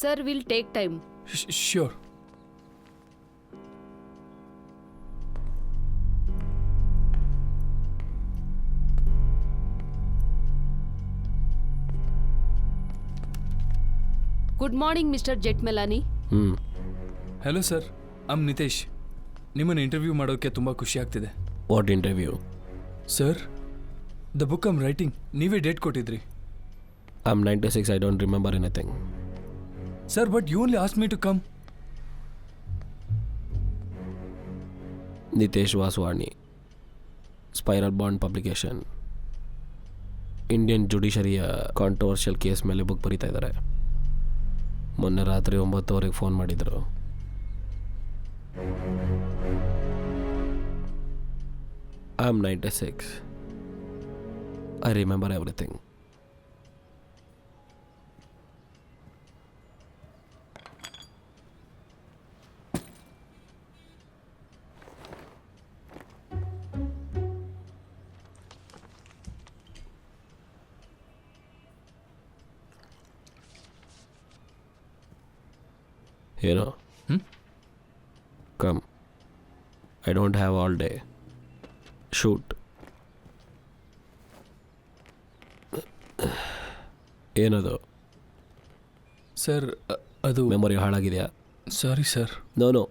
Sir will take time. Sure. Good morning mister Jethmalani. Hello sir, I'm Nitesh. ನಿಮ್ಮನ್ನು interview ಮಾಡೋಕ್ಕೆ ತುಂಬ ಖುಷಿ ಆಗ್ತಿದೆ. What interview? Sir, the book I'm writing ನೀವೇ date ಕೊಟ್ಟಿದ್ರಿ. I'm 96, I don't remember anything. Sir, but you only ask me to come. Nitesh Vaswani, spiral bond publication. Indian ಜುಡಿಷರಿಯ controversial case ಮೇಲೆ book ಬರೀತಾ ಇದ್ದಾರೆ. ಮೊನ್ನೆ ರಾತ್ರಿ 9:00 ಫೋನ್ ಮಾಡಿದರು. I am 96. I remember everything. ಏನೋ come, I don't have all day. Shoot. ಏನದು? Sir, ಅದು ಮೆಮೊರಿ ಹಾಳಾಗಿದೆಯಾ? Sorry sir. No,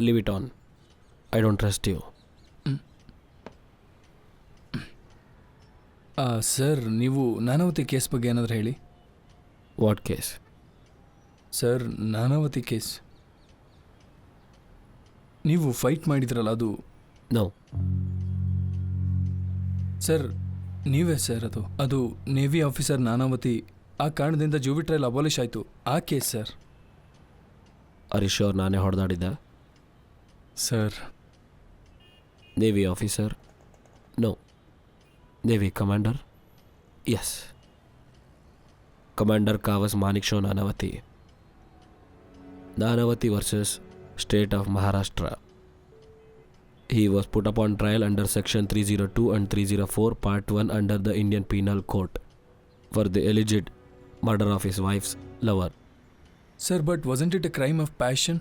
leave it on. I don't trust you. Sir, ನೀವು ನಾನಾವತಿ ಕೇಸ್ ಬಗ್ಗೆ ಏನಾದರೂ ಹೇಳಿ. What case? Sir, Nanavati case ನೀವು ಫೈಟ್ ಮಾಡಿದ್ರಲ್ಲ, ಅದು. ನೋ ಸರ್, ನೀವೇ ಸರ್. ಅದು ನೇವಿ ಆಫೀಸರ್ ನಾನಾವತಿ. ಆ ಕಾರಣದಿಂದ ಜೂವಿ ಟ್ರಯಲ್ ಅಬಾಲಿಷ್ ಆಯಿತು. ಆ ಕೇಸ್ ಸರ್. ಹರೀಶ್ ನಾನೇ ಹೊಡೆದಾಡಿದ್ದ? Sir, navy officer? No. Navy commander? Yes. Commander Kawas Manek Shaw Nanavati. Nanavati versus State of Maharashtra. He was put upon trial under Section 302 and 304, Part 1 under the Indian Penal Code for the alleged murder of his wife's lover. Sir, but wasn't it a crime of passion?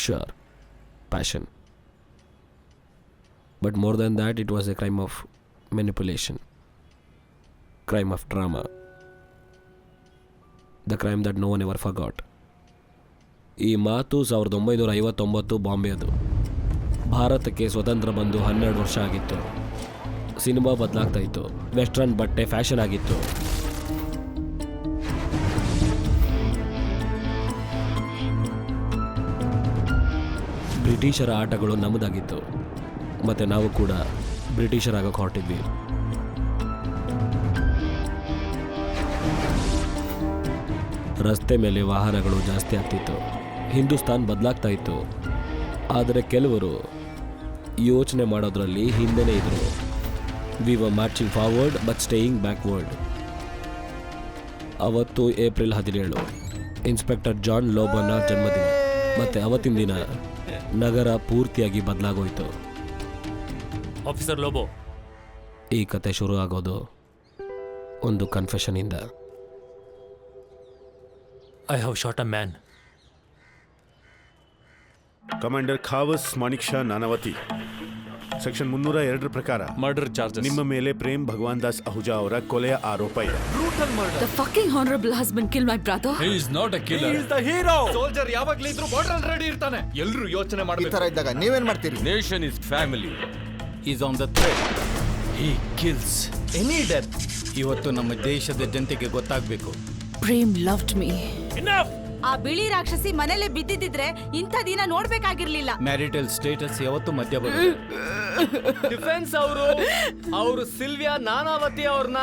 Sure, passion. But more than that, it was a crime of manipulation, crime of drama. The crime that no one ever forgot. ಈ ಮಾತು 1959 ಬಾಂಬೆಯದು. ಭಾರತಕ್ಕೆ ಸ್ವತಂತ್ರ ಬಂದು 12 ವರ್ಷ ಆಗಿತ್ತು. Cinema ಬದಲಾಗ್ತಾ ಇತ್ತು. Western ಬಟ್ಟೆ ಫ್ಯಾಷನ್ ಆಗಿತ್ತು. ಬ್ರಿಟಿಷರ ಆಟಗಳು ನಮ್ಮದಾಗಿತ್ತು. ಮತ್ತು ನಾವು ಕೂಡ ಬ್ರಿಟಿಷರಾಗಕ್ಕೆ ಹೊರಟಿದ್ವಿ. ರಸ್ತೆ ಮೇಲೆ ವಾಹನಗಳು ಜಾಸ್ತಿ ಆಗ್ತಿತ್ತು. ಹಿಂದೂಸ್ತಾನ್ ಬದಲಾಗ್ತಾ ಇತ್ತು. ಆದರೆ ಕೆಲವರು ಯೋಚನೆ ಮಾಡೋದ್ರಲ್ಲಿ ಹಿಂದೆನೇ ಇದ್ರು. We were marching forward but staying backward. ಅವತ್ತು ಏಪ್ರಿಲ್ 17, ಇನ್ಸ್ಪೆಕ್ಟರ್ ಜಾನ್ ಲೋಬನ ಜನ್ಮದಿನ. ಮತ್ತು ಅವತ್ತಿನ ದಿನ ನಗರ ಪೂರ್ತಿಯಾಗಿ ಬದಲಾಗೋಯ್ತು. ಆಫೀಸರ್ ಲೋಬೋ, ಈ ಕತೆ ಶುರು ಆಗೋದು ಒಂದು ಕನ್ಫೆಷನಿಂದ. I have shot a man. Commander Kawas Manek Shaw Nanavati, section 302 ಪ್ರಕಾರ ಮರ್ಡರ್ ಚಾರ್ಜಸ್ ನಿಮ್ಮ ಮೇಲೆ ಪ್ರೇಮ್ ಭಗವಾನ್ ದಾಸ್ ಅಹುಜಾ ಅವರ ಕೊಲೆಯ ಆರೋಪ ಇದೆ. The fucking honorable husband killed my brother. He is not a killer. He is the hero. Soldier ಯಾವಾಗಲೂ ಇದ್ರೂ ಬಾರ್ಡರ್ ಅಲ್ಲಿ ರೆಡಿ ಇರ್ತಾನೆ. ಎಲ್ಲರೂ ಯೋಚನೆ ಈ ಮಾಡಬೇಕು. ತರ ಇದ್ದಾಗ ನೀವೇನ್ ಮಾಡ್ತೀರಿ? Nation is family. Is on the thread. He kills. Any death. ಇವತ್ತು ನಮ್ಮ ದೇಶದ ಜನತೆಗೆ ಗೊತ್ತಾಗಬೇಕು. Prem loved me. Enough. ಆ ಬಿಳಿ ರಾಕ್ಷಸಿ ಮನೇಲೆ ಬಿದ್ದಿದ್ರೆ ಇಂಥ ದಿನ ನೋಡ್ಬೇಕಾಗಿರ್ಲಿಲ್ಲ. ಮ್ಯಾರಿಟಲ್ ಸ್ಟೇಟಸ್ ಯಾವತ್ತು ಮಧ್ಯ ಬರುತ್ತೆ. ಡಿಫೆನ್ಸ್ ಅವರು ಸಿಲ್ವಿಯಾ ನಾನಾವತಿ ಅವ್ರನ್ನ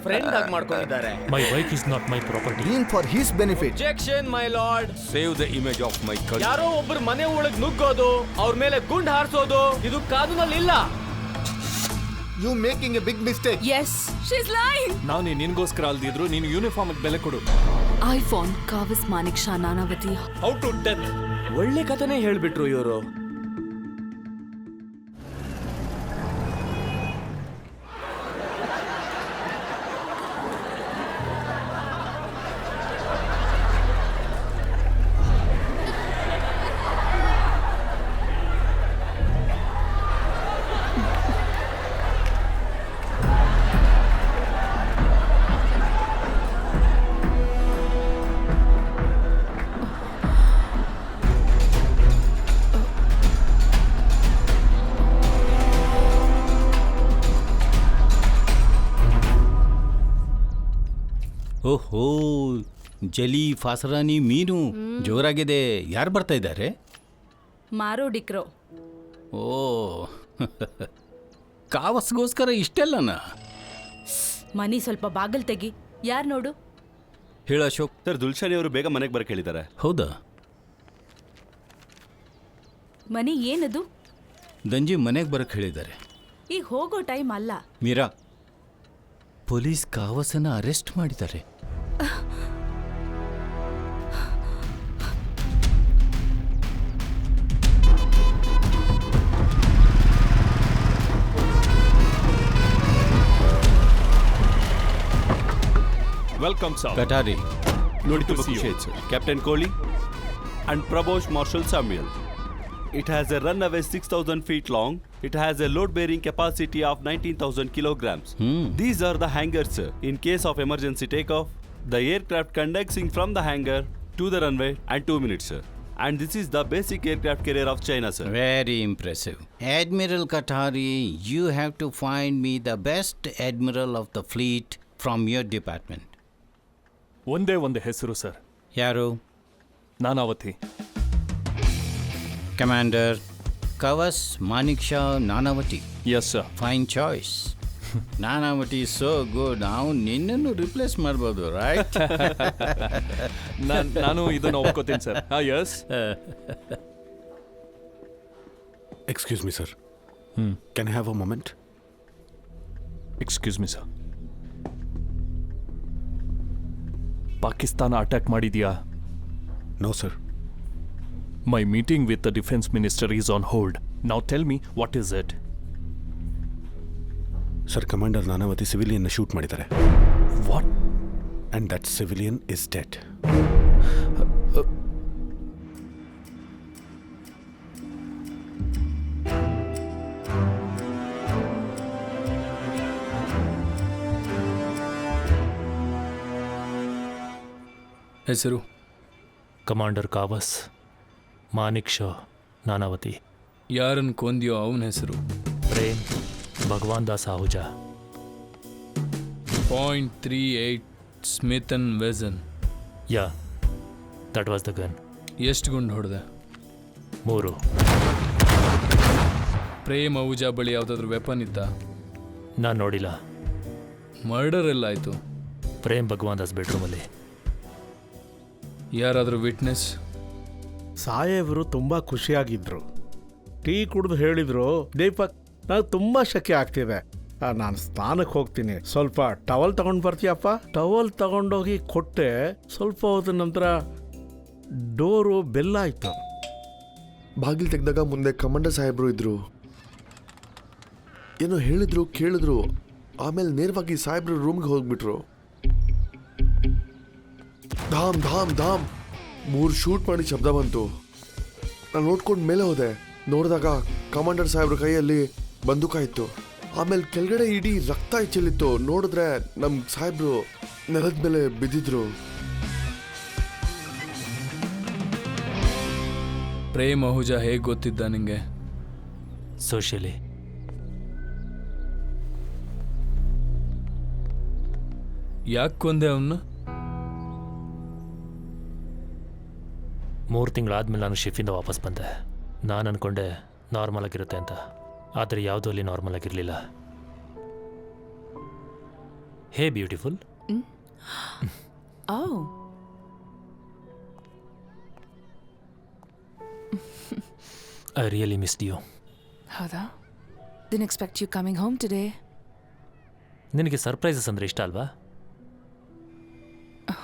ಫ್ರೆಂಡ್ ಆಗಿ ಮಾಡ್ಕೊಂಡಿದ್ದಾರೆ. My wife is not my property. Mean for his benefit. Objection, my lord. Save the image of my cousin. ಯಾರೋ ಒಬ್ಬರು ಮನೆ ಒಳಗೆ ನುಗ್ಗೋದು, ಅವ್ರ ಮೇಲೆ ಗುಂಡು ಹಾರಿಸೋದು ಇದು ಕಾನೂನಲ್ಲಿ ಇಲ್ಲ. You making a big mistake. Yes, she's lying. ನಾನು ನಿನ್ಗೋಸ್ಕರ ಅಲ್ದಿದ್ರು ನೀನು ಯೂನಿಫಾರ್ಮ್ ಬೆಲೆ ಕೊಡು. I found Kawas Manik Shah Nanavati. How to death. ಒಳ್ಳೆ ಕಥೆನೇ ಹೇಳ್ಬಿಟ್ರು ಇವರು. ಓಹೋ, ಜಲಿ ಫಾಸರಾನಿ ಮೀನು ಜೋರಾಗಿದೆ. ಯಾರು ಬರ್ತಾ ಇದ್ದಾರೆ? ಮಾರೋ ಡಿಕ್ರೋ. ಓ ಕಾವಸ್ಗೋಸ್ಕರ ಇಷ್ಟೆಲ್ಲನಾ? ಮನಿ ಸ್ವಲ್ಪ ಬಾಗಲ್ ತೆಗಿ. ಯಾರು ನೋಡು? ಹೇಳ ಅಶೋಕ್. ಸರ್, ದುಲ್ಶಾನಿ ಅವರು ಬೇಗ ಮನೆಗೆ ಬರಕ್ಕೆ ಹೇಳಿದ್ದಾರೆ. ಹೌದಾ? ಮನಿ ಏನದು? ದಂಜಿ ಮನೆಗೆ ಬರಕ್ಕೆ ಹೇಳಿದ್ದಾರೆ. ಈಗ ಹೋಗೋ ಟೈಮ್ ಅಲ್ಲ. ಮೀರಾ, ಪೊಲೀಸ್ ಕಾವಸನ ಅರೆಸ್ಟ್ ಮಾಡಿದ್ದಾರೆ. Welcome sir. ಕಟಾರಿ, ನೋಡಿ ತುಂಬ ಖುಷಿ ಆಯ್ತು ಸರ್. ಕ್ಯಾಪ್ಟನ್ ಕೋಹ್ಲಿ ಅಂಡ್ ಪ್ರಭೋಷ್ marshal Samuel. It has a runway 6,000 feet long. It has a load-bearing capacity of 19,000 kilograms. These are the hangars, sir. In case of emergency takeoff, the aircraft conducting from the hangar to the runway and 2 minutes, sir. And this is the basic aircraft carrier of China, sir. Very impressive. Admiral Katari, you have to find me the best admiral of the fleet from your department. ಒಂದೇ ಒಂದು ಹೆಸರು sir, ಯಾರು? Nanavati. Commander Kawas Manek Shaw Nanavati. Yes sir. Fine choice. Nanavati so good. ನಾವು ನಿನ್ನನ್ನು replace ಮಾಡ್ಬೋದು, right? ನಾನು ಇದನ್ನು ಒಪ್ಕೋತೀನಿ sir. Yes. Excuse me sir, can I have a moment? Excuse me sir. Pakistan attack ಮಾಡಿದ್ಯಾ? No sir. My meeting with the defense minister is on hold. Now tell me, what is it? Sir, commander Nanavati ಸಿವಿಲಿಯನ್ನ shoot ಮಾಡಿದ್ದಾರೆ. What? And that civilian is dead. ಹೆಸರು? Commander Kawas Manek Shaw Nanavati. ಯಾರನ್ನು ಕೊಂದಿಯೋ ಅವನ ಹೆಸರು? Prem Bhagwan Das Ahuja. .38 Smith and Wesson. Yeah, that was the gun. ಎಷ್ಟು ಗುಂಡು ಹೊಡೆದೆ? 3. ಪ್ರೇಮ್ ಅಹುಜಾ ಬಳಿ ಯಾವುದಾದ್ರೂ ವೆಪನ್ ಇತ್ತಾ? ನಾನು ನೋಡಿಲ್ಲ. ಮರ್ಡರ್ ಎಲ್ಲ ಆಯಿತು. ಪ್ರೇಮ್ ಭಗವಾನ್ ದಾಸ್ ಬೆಡ್ರೂಮಲ್ಲಿ. ಯಾರಾದರೂ ವಿಟ್ನೆಸ್? ಸಾಹೇಬರು ತುಂಬ ಖುಷಿಯಾಗಿದ್ದರು. ಟೀ ಕುಡಿದು ಹೇಳಿದರು, ದೀಪಕ್ ನನಗೆ ತುಂಬ ಶೆಕೆ ಆಗ್ತಿದೆ, ನಾನು ಸ್ನಾನಕ್ಕೆ ಹೋಗ್ತೀನಿ, ಸ್ವಲ್ಪ ಟವಲ್ ತಗೊಂಡು ಬರ್ತೀಯಪ್ಪ? ಟವಲ್ ತಗೊಂಡೋಗಿ ಕೊಟ್ಟೆ. ಸ್ವಲ್ಪ ಹೊತ್ತ ನಂತರ ಡೋರು ಬೆಲ್ಲಾಯಿತು. ಬಾಗಿಲು ತೆಗೆದಾಗ ಮುಂದೆ ಕಮಾಂಡರ್ ಸಾಹೇಬರು ಇದ್ರು. ಏನೋ ಹೇಳಿದ್ರು, ಕೇಳಿದ್ರು, ಆಮೇಲೆ ನೇರವಾಗಿ ಸಾಹೇಬ್ರು ರೂಮ್ಗೆ ಹೋಗ್ಬಿಟ್ರು. ಧಾಮ್ ಧಾಮ್ ಧಾಮ್ 3 ಶೂಟ್ ಮಾಡಿ ಶಬ್ದ ಬಂತು. ನಾನು ನೋಡ್ಕೊಂಡು ಮೇಲೆ ಹೋದೆ. ನೋಡಿದಾಗ ಕಮಾಂಡರ್ ಸಾಹೇಬ್ರ ಕೈಯಲ್ಲಿ ಬಂದೂಕ ಇತ್ತು. ಆಮೇಲೆ ಕೆಳಗಡೆ ಇಡೀ ರಕ್ತ ಚೆಲ್ಲಿತ್ತು. ನೋಡಿದ್ರೆ ನಮ್ಮ ಸಾಹೇಬ್ರು ನೆಲದ ಮೇಲೆ ಬಿದ್ದಿದ್ರು. ಪ್ರೇಮ್ ಅಹುಜಾ ಹೇಗೆ ಗೊತ್ತಿದ್ದ ನಿಂಗೆ? ಸೋಷಿಯಲಿ. ಯಾಕೆ ಕೊಂದೆ ಅವನ್ನ? 3 ತಿಂಗಳಾದ್ಮೇಲೆ ನಾನು ಶಿಫ್ಟಿಂದ ವಾಪಸ್ ಬಂದೆ. ನಾನು ಅಂದ್ಕೊಂಡೆ ನಾರ್ಮಲ್ ಆಗಿರುತ್ತೆ ಅಂತ, ಆದರೆ ಯಾವುದೂ ಅಲ್ಲಿ ನಾರ್ಮಲ್ ಆಗಿರಲಿಲ್ಲ. Hey beautiful. Oh. I really missed you. ಹೌದಾ? Didn't expect you coming home today. ನಿನಗೆ ಸರ್ಪ್ರೈಸಸ್ ಅಂದರೆ ಇಷ್ಟ ಅಲ್ವಾ?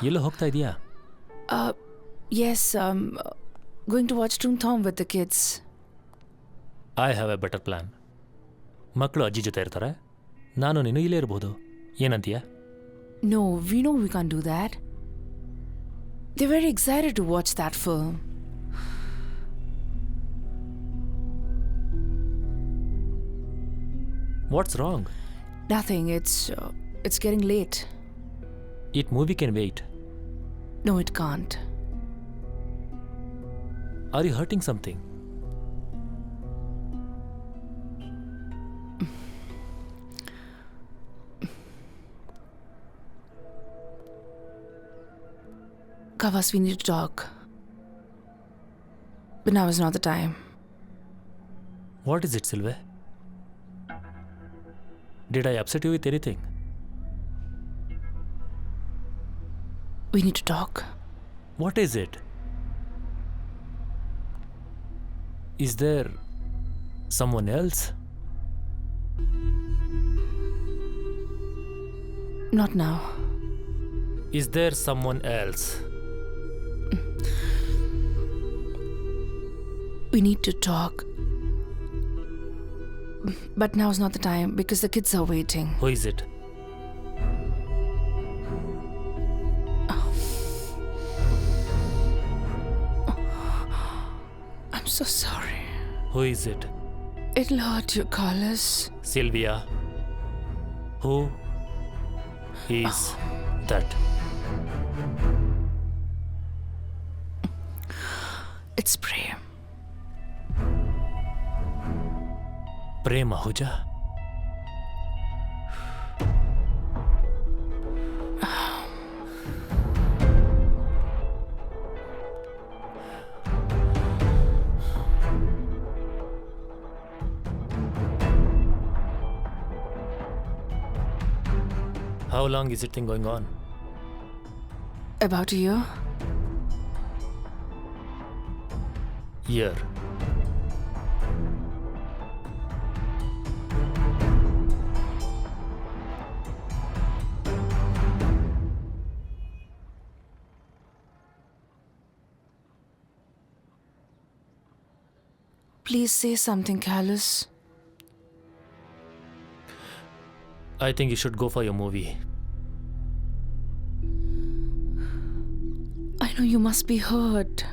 ಎಲ್ಲೋ ಹೋಗ್ತಾ ಇದೆಯಾ? Yes, going to watch Toon Tom with the kids. I have A better plan. ಮಕ್ಕಳು ಅಜ್ಜಿ ಜೊತೆ ಇರ್ತಾರೆ, ನಾನು ನೀನು ಇಲ್ಲೇ ಇರ್ಬೋದು. ಏನಂತೀಯ? No, we know we can't do that. They're very excited to watch that film. What's wrong? Nothing, it's getting late. It movie can wait. No, it can't. Are you hurting something? Kavas, we need to talk. But now is not the time. What is it, Sylvie? Did I upset you with anything? We need to talk. What is it? Is there someone else? Not now. Is there someone else? We need to talk. But now is not the time because the kids are waiting. Who is it? I'm so sorry. Who is it? It'll hurt you, Carlos. Sylvia. Who is that? It's Prem. Prem Ahuja. How long is it thing going on? About a year? Year. Please say something, Carlos. I think you should go for your movie. I know you must be hurt.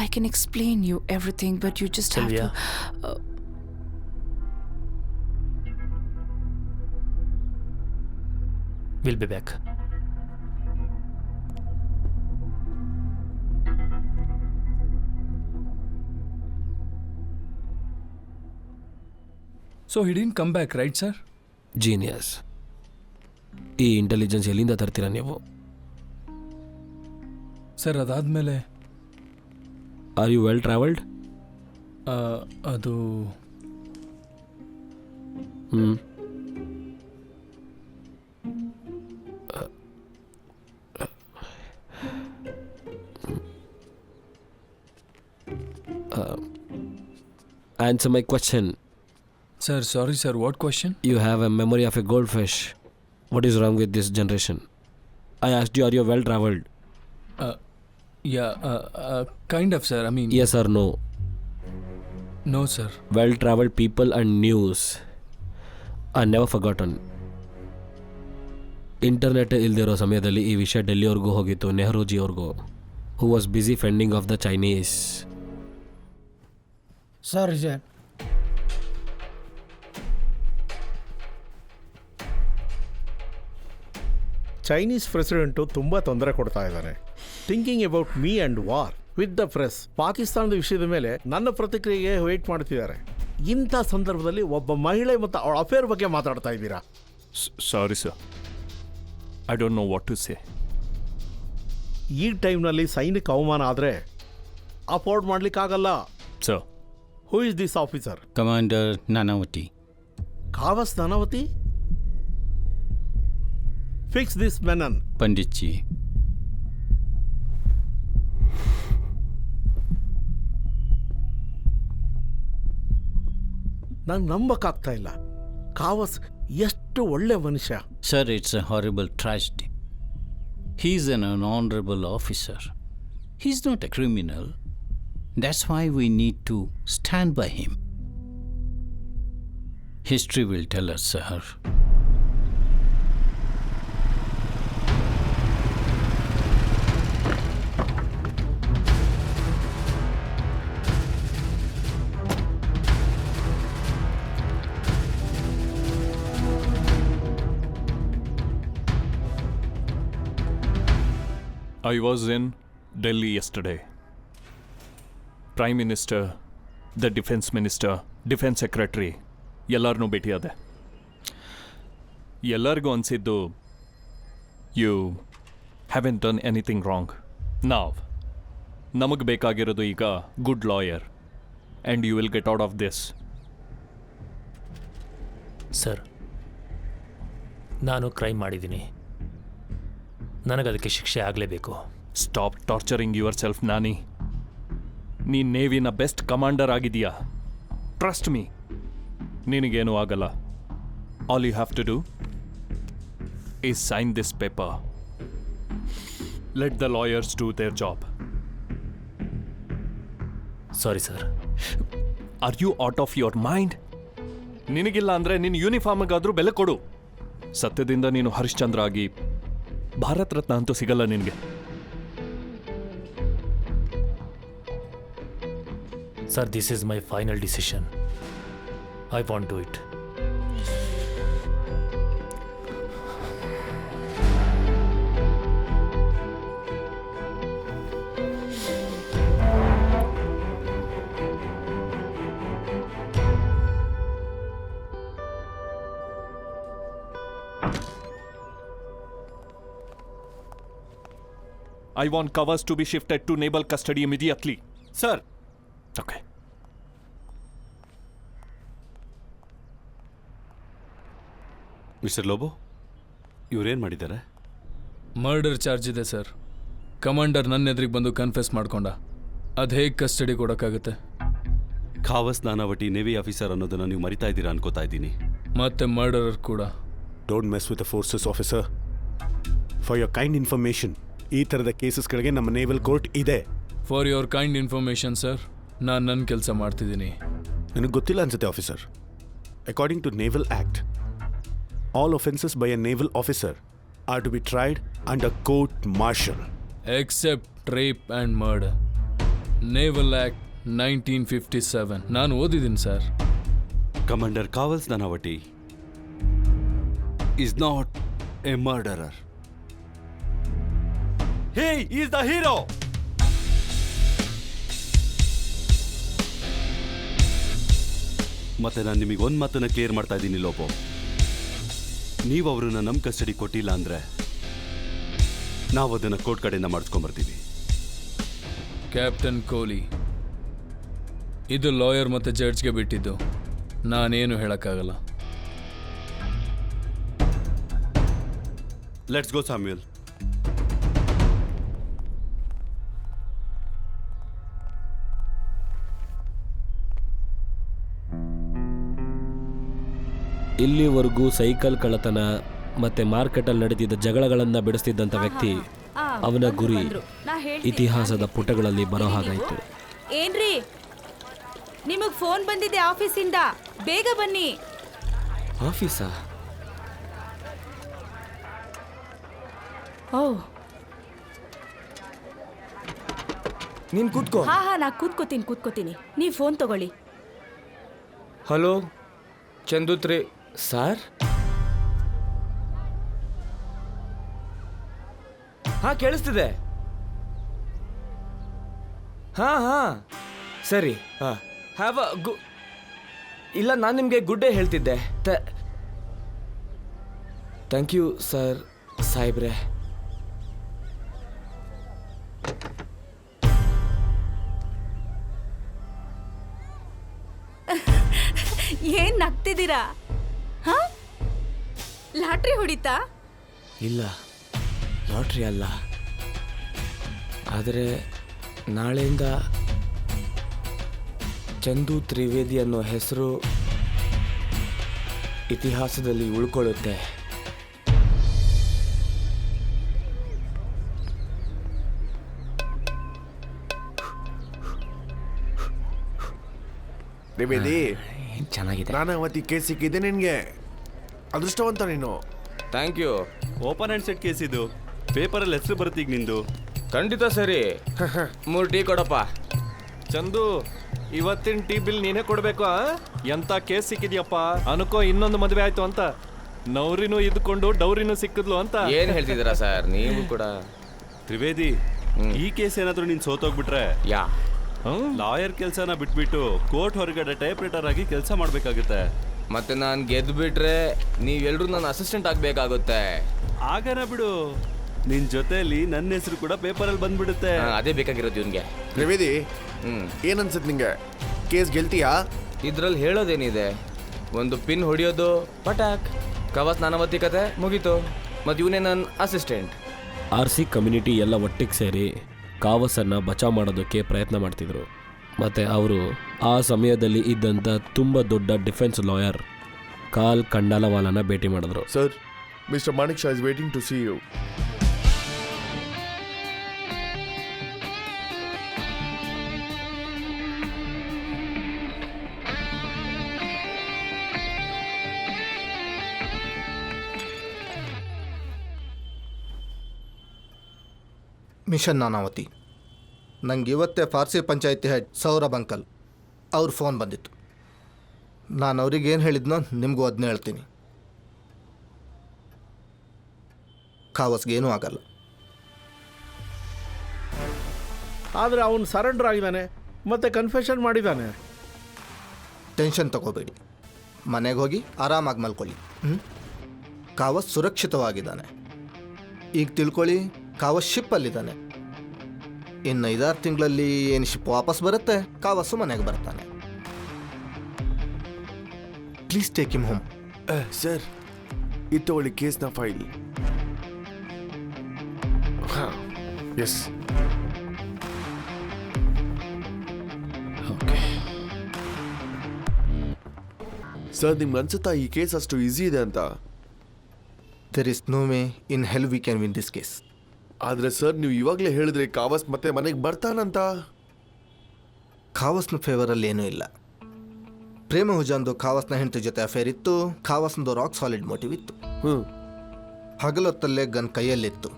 I can explain you everything, but you just Sylvia. have to... We'll be back. So he didn't come back, right, sir? Genius. ಈ intelligence ಎಲ್ಲಿಂದ ತರ್ತೀರಾ ನೀವು? Sir ಅದಾದಮೇಲೆ are you well travelled? ಅದು answer my question. Sir sorry sir, what question? You have a memory of a goldfish. What is wrong with this generation? I asked you, are you well traveled? Kind of, sir. I mean... Yes or no? No, sir. Well traveled people and news are never forgotten. Internet ಇಲ್ದಿರೋ ಸಮಯದಲ್ಲಿ ಈ ವಿಷಯ ಡೆಲ್ಲಿಯವ್ರಿಗೂ ಹೋಗಿತ್ತು, ನೆಹರೂಜಿ ಅವ್ರಿಗೂ, who was busy fending off the Chinese. Sir sir Chinese president ತುಂಬ ತೊಂದರೆ ಕೊಡ್ತಾ ಇದ್ದಾನೆ. Thinking about me and war with the press. ಪಾಕಿಸ್ತಾನದ ವಿಷಯದ ಮೇಲೆ ನನ್ನ ಪ್ರತಿಕ್ರಿಯೆಗೆ ವೇಟ್ ಮಾಡ್ತಿದ್ದಾರೆ. ಇಂಥ ಸಂದರ್ಭದಲ್ಲಿ ಒಬ್ಬ ಮಹಿಳೆ ಮತ್ತು ಅವಳ ಅಫೇರ್ ಬಗ್ಗೆ ಮಾತಾಡ್ತಾ ಇದ್ದೀರಾ? Sorry sir, I don't know what to say. ಈ ಟೈಮ್ನಲ್ಲಿ ಸೈನಿಕ ಅವಮಾನ ಆದರೆ ಅಫೋರ್ಡ್ ಮಾಡಲಿಕ್ಕಾಗಲ್ಲ. Sir, who is this officer? Commander Nanavati. Kawas Nanavati? Fix this Menon. Pandit ji. ನಾನು ನಂಬಕ್ಕಾಗ್ತಾ ಇಲ್ಲ. ಕಾವಸ್ ಎಷ್ಟು ಒಳ್ಳೆ ಮನುಷ್ಯ. Sir, it's a horrible tragedy. He's an honorable officer. He's not a criminal. That's why we need to stand by him. History will tell us, sir. I was in Delhi yesterday. Prime Minister, the Defense Minister, Defense Secretary ಎಲ್ಲರನ್ನೂ ಭೇಟಿಯಾದೆ. ಎಲ್ಲರಿಗೂ ಅನಿಸಿದ್ದು haven't done anything wrong. Now, ನಮಗೆ ಬೇಕಾಗಿರೋದು ಈಗ good lawyer and you will get out of this. Sir, ನಾನು crime ಮಾಡಿದ್ದೀನಿ, ನನಗದಕ್ಕೆ ಶಿಕ್ಷೆ ಆಗಲೇಬೇಕು. Stop torturing yourself Nani. ನೀನು ನೇವಿನ ಬೆಸ್ಟ್ ಕಮಾಂಡರ್ ಆಗಿದೆಯಾ. ಟ್ರಸ್ಟ್ ಮೀ, ನಿನಗೇನೂ ಆಗಲ್ಲ. All you have to do is sign this paper. Let the lawyers do their job. Sorry sir. Are you out of your mind? ನಿನಗಿಲ್ಲ ಅಂದರೆ ನಿನ್ನ ಯೂನಿಫಾರ್ಮ್ಗಾದರೂ ಬೆಲೆ ಕೊಡು. ಸತ್ಯದಿಂದ ನೀನು ಹರಿಶ್ಚಂದ್ರ ಆಗಿ ಭಾರತ್ ರತ್ನ ಅಂತೂ ಸಿಗಲ್ಲ ನಿನಗೆ. Sir, this is my final decision. I want do it. I want covers to be shifted to naval custody immediately. Sir. Okay. Mister Lobo, ಇವ್ರೇನು ಮಾಡಿದ್ದಾರೆ? ಮರ್ಡರ್ ಚಾರ್ಜ್ ಇದೆ ಸರ್. ಕಮಾಂಡರ್ ನನ್ನ ಎದುರಿಗೆ ಬಂದು ಕನ್ಫೆಸ್ ಮಾಡ್ಕೊಂಡ. ಅದು ಹೇಗೆ ಕಸ್ಟಡಿ ಕೊಡೋಕ್ಕಾಗುತ್ತೆ? ಖಾವಸ್ ನಾನಾವಟಿ ನೇವಿ ಆಫೀಸರ್ ಅನ್ನೋದನ್ನು ನೀವು ಮರಿತಾ ಇದ್ದೀರಾ ಅನ್ಕೋತಾ ಇದ್ದೀನಿ. ಮತ್ತೆ ಮರ್ಡರರ್ ಕೂಡ. Don't mess with the forces officer. For your kind information, ಈ ಥರದ ಕೇಸಸ್ಗಳಿಗೆ ನಮ್ಮ ನೇವಲ್ ಕೋರ್ಟ್ ಇದೆ. For your kind information sir, ನಾನು ನನ್ನ ಕೆಲಸ ಮಾಡ್ತಿದ್ದೀನಿ. ನನಗೆ ಗೊತ್ತಿಲ್ಲ ಅನ್ಸುತ್ತೆ officer. According to naval act, all offenses by a naval officer are to be tried under court martial. Except rape and murder. Naval Act 1957. ನಾನು ಓದಿದ್ದೀನಿ sir. Commander Kawas Nanavati is not a murderer. He is the hero. ಮತ್ತೆ ನಾನು ನಿಮಗೆ ಒಂದು ಮಾತನ್ನ clear ಮಾಡ್ತಾ ಇದ್ದೀನಿ ಲೋಪೋ. ನೀವು ಅವರನ್ನ ನಮ್ಮ ಕಸ್ಟಡಿ ಕೊಟ್ಟಿಲ್ಲ ಅಂದರೆ ನಾವು ಅದನ್ನು ಕೋರ್ಟ್ ಕಡೆಯಿಂದ ಮಾಡಿಸ್ಕೊಂಬರ್ತೀವಿ. ಕ್ಯಾಪ್ಟನ್ ಕೋಹ್ಲಿ, ಇದು ಲಾಯರ್ ಮತ್ತು ಜಡ್ಜ್ಗೆ ಬಿಟ್ಟಿದ್ದು. ನಾನೇನು ಹೇಳೋಕ್ಕಾಗಲ್ಲ. Let's go Samuel. ಇಲ್ಲಿವರೆಗೂ ಸೈಕಲ್ ಕಳ್ಳತನ ಮತ್ತೆ ಮಾರ್ಕೆಟಲ್ಲಿ ನಡೆದಿದ್ದ ಜಗಳಗಳನ್ನು ಬಿಡಿಸ್ತಿದ್ದಂಥ ವ್ಯಕ್ತಿ, ಅವನ ಗುರಿ ಇತಿಹಾಸದ ಪುಟಗಳಲ್ಲಿ ಬರೋ ಹಾಗಾಯಿತು. ಏನ್ರಿ, ನಿಮಗ್ ಫೋನ್ ಬಂದಿದೆ ಆಫೀಸಿಂದ, ಬೇಗ ಬನ್ನಿ. ಆಫೀಸಾ? ಓ, ನೀನ್ ಕೂತ್ಕೋ. ಹಾ ನಾ ಕೂತ್ಕೋತೀನಿ. ನೀವು ಫೋನ್ ತಗೊಳ್ಳಿ. ಹಲೋ ಚಂದುತ್ರಿ ಸರ್. ಹಾ ಕೇಳಿಸ್ತಿದೆ. ಹಾ ಸರಿ. ಹ್ಯಾವ್ ಅ ಇಲ್ಲ, ನಾನು ನಿಮಗೆ ಗುಡ್ ಡೇ ಹೇಳ್ತಿದ್ದೆ. ಥ್ಯಾಂಕ್ ಯು ಸರ್ ಸಾಹೇಬ್ರೆ. ಏನ್ ನಗ್ತಿದ್ದೀರಾ? ಲಾಟ್ರಿ ಹೊಡಿತಾ? ಇಲ್ಲ, ಲಾಟ್ರಿ ಅಲ್ಲ. ಆದರೆ ನಾಳೆಯಿಂದ ಚಂದು ತ್ರಿವೇದಿ ಅನ್ನೋ ಹೆಸರು ಇತಿಹಾಸದಲ್ಲಿ ಉಳ್ಕೊಳ್ಳುತ್ತೆ. ತ್ರಿವೇದಿ, ಚೆನ್ನಾಗಿದೆ. ನಾನಾವತಿ ಕೇಸ್ ಸಿಕ್ಕಿದೆ ನಿನಗೆ. ಅದೃಷ್ಟವಂತ ನೀನು. Thank you. Open and shut case ಇದು. ಪೇಪರಲ್ಲಿ ಹೆಸರು ಬರುತ್ತೆ ಈಗ ನಿಂದು. ಖಂಡಿತ ಸರಿ. 3 ಟೀ ಕೊಡಪ್ಪ. ಚಂದು, ಇವತ್ತಿನ ಟೀ ಬಿಲ್ ನೀನೇ ಕೊಡಬೇಕು. ಎಂತ ಕೇಸ್ ಸಿಕ್ಕಿದ್ಯಪ್ಪ ಅನ್ಕೋ. ಇನ್ನೊಂದು ಮದುವೆ ಆಯ್ತು ಅಂತ. ನೌರಿನೂ ಇದ್ಕೊಂಡು ಡೌರಿನೂ ಸಿಕ್ಕಿದ್ಲು ಅಂತ. ಏನ್ ಹೇಳ್ತಿದ್ದೀರಾ ಸರ್ ನೀವು ಕೂಡ? ತ್ರಿವೇದಿ, ಈ ಕೇಸ್ ಏನಾದರೂ ನೀನು ಸೋತೋಗ್ಬಿಟ್ರೆ ಲಾಯರ್ ಕೆಲಸನ ಬಿಟ್ಬಿಟ್ಟು ಕೋರ್ಟ್ ಹೊರಗಡೆ ಟೈಪ್ ರೈಟರ್ ಆಗಿ ಕೆಲಸ ಮಾಡಬೇಕಾಗುತ್ತೆ. ಮತ್ತೆ ನಾನು ಗೆದ್ದು ಬಿಟ್ರೆ ನೀವೆಲ್ಲರೂ ನನ್ನ ಅಸಿಸ್ಟೆಂಟ್ ಆಗಬೇಕಾಗುತ್ತೆ. ಆಗನ ಬಿಡು. ನಿನ್ ಜೊತೆಲಿ ನನ್ನ ಹೆಸರು ಕೂಡ ಪೇಪರಲ್ಲಿ ಬಂದ್ಬಿಡುತ್ತೆ. ಅದೇ ಬೇಕಾಗಿರೋದು ಇವನ್ಗೆ. ತ್ರಿವೇದಿ, ಏನನ್ಸುತ್ತೆ ನಿಂಗೆ? ಕೇಸ್ ಗೆಲ್ತೀಯಾ? ಇದ್ರಲ್ಲಿ ಹೇಳೋದೇನಿದೆ, ಒಂದು ಪಿನ್ ಹೊಡಿಯೋದು, ಪಟಾಕ್, ಕವಾಸ್ ನಾನಾವತಿ ಕತೆ ಮುಗೀತು. ಮತ್ತು ಇವನೇ ನನ್ನ ಅಸಿಸ್ಟೆಂಟ್. RC ಕಮ್ಯುನಿಟಿ ಎಲ್ಲ ಒಟ್ಟಿಗೆ ಸೇರಿ ಕಾವಸನ್ನು ಬಚಾವ್ ಮಾಡೋದಕ್ಕೆ ಪ್ರಯತ್ನ ಮಾಡ್ತಿದ್ರು. ಮತ್ತು ಅವರು ಆ ಸಮಯದಲ್ಲಿ ಇದ್ದಂಥ ತುಂಬ ದೊಡ್ಡ ಡಿಫೆನ್ಸ್ ಲಾಯರ್ ಕಾಲ್ ಖಂಡಾಲವಾಲನ ಭೇಟಿ ಮಾಡಿದ್ರು. Sir, Mister Manik Shah is waiting to see you. ಮಿಷನ್ ನಾನಾವತಿ, ನಂಗೆ ಇವತ್ತೇ ಫಾರ್ಸಿ ಪಂಚಾಯತಿ ಹೆಡ್ ಸೌರಭ್ ಅಂಕಲ್ ಅವ್ರ ಫೋನ್ ಬಂದಿತ್ತು. ನಾನು ಅವ್ರಿಗೆ ಏನು ಹೇಳಿದ್ನೋ ನಿಮಗೂ ಅದನ್ನೇ ಹೇಳ್ತೀನಿ. ಕಾವಸ್ಗೇನೂ ಆಗಲ್ಲ. ಆದರೆ ಅವನು ಸರೆಂಡರ್ ಆಗಿದ್ದಾನೆ, ಮತ್ತೆ ಕನ್ಫೆಷನ್ ಮಾಡಿದ್ದಾನೆ. ಟೆನ್ಷನ್ ತಗೋಬೇಡಿ, ಮನೆಗೆ ಹೋಗಿ ಆರಾಮಾಗಿ ಮಲ್ಕೊಳ್ಳಿ. ಕಾವಸ್ ಸುರಕ್ಷಿತವಾಗಿದ್ದಾನೆ. ಈಗ ತಿಳ್ಕೊಳ್ಳಿ, ಕಾವಸ್ ಶಿಪ್ಪಲ್ಲಿದ್ದಾನೆ. ಇನ್ನು 5-6 ತಿಂಗಳಲ್ಲಿ ಏನು ಶಿಪ್ ವಾಪಸ್ ಬರುತ್ತೆ, ಕಾವಸ್ಸು ಮನೆಗೆ ಬರ್ತಾನೆ. Please take him home. Sir, ಇದು ತಗೊಳ್ಳಿ ಕೇಸ್ನ ಫೈಲ್. ಎಸ್. ಸರ್, ನಿಮ್ಗೆ ಅನ್ಸುತ್ತಾ ಈ ಕೇಸ್ ಅಷ್ಟು ಈಸಿ ಇದೆ ಅಂತ? There is no way in hell we can win this case. ಆದರೆ ಸರ್, ನೀವು ಇವಾಗಲೇ ಹೇಳಿದ್ರೆ ಕಾವಸ್ ಮತ್ತೆ ಮನೆಗೆ ಬರ್ತಾನಂತ. ಖಾವಸ್ನ ಫೇವರಲ್ಲಿ ಏನೂ ಇಲ್ಲ. ಪ್ರೇಮ ಹುಜಾನ್ದು ಖಾವಸ್ನ ಹೆಂಡತಿ ಜೊತೆ ಅಫೇರ್ ಇತ್ತು. ಖಾವಸ್ನದು ರಾಕ್ ಸಾಲಿಡ್ ಮೋಟಿವ್ ಇತ್ತು. ಹಗಲೊತ್ತಲ್ಲೇ ಗನ್ ಕೈಯಲ್ಲಿತ್ತು.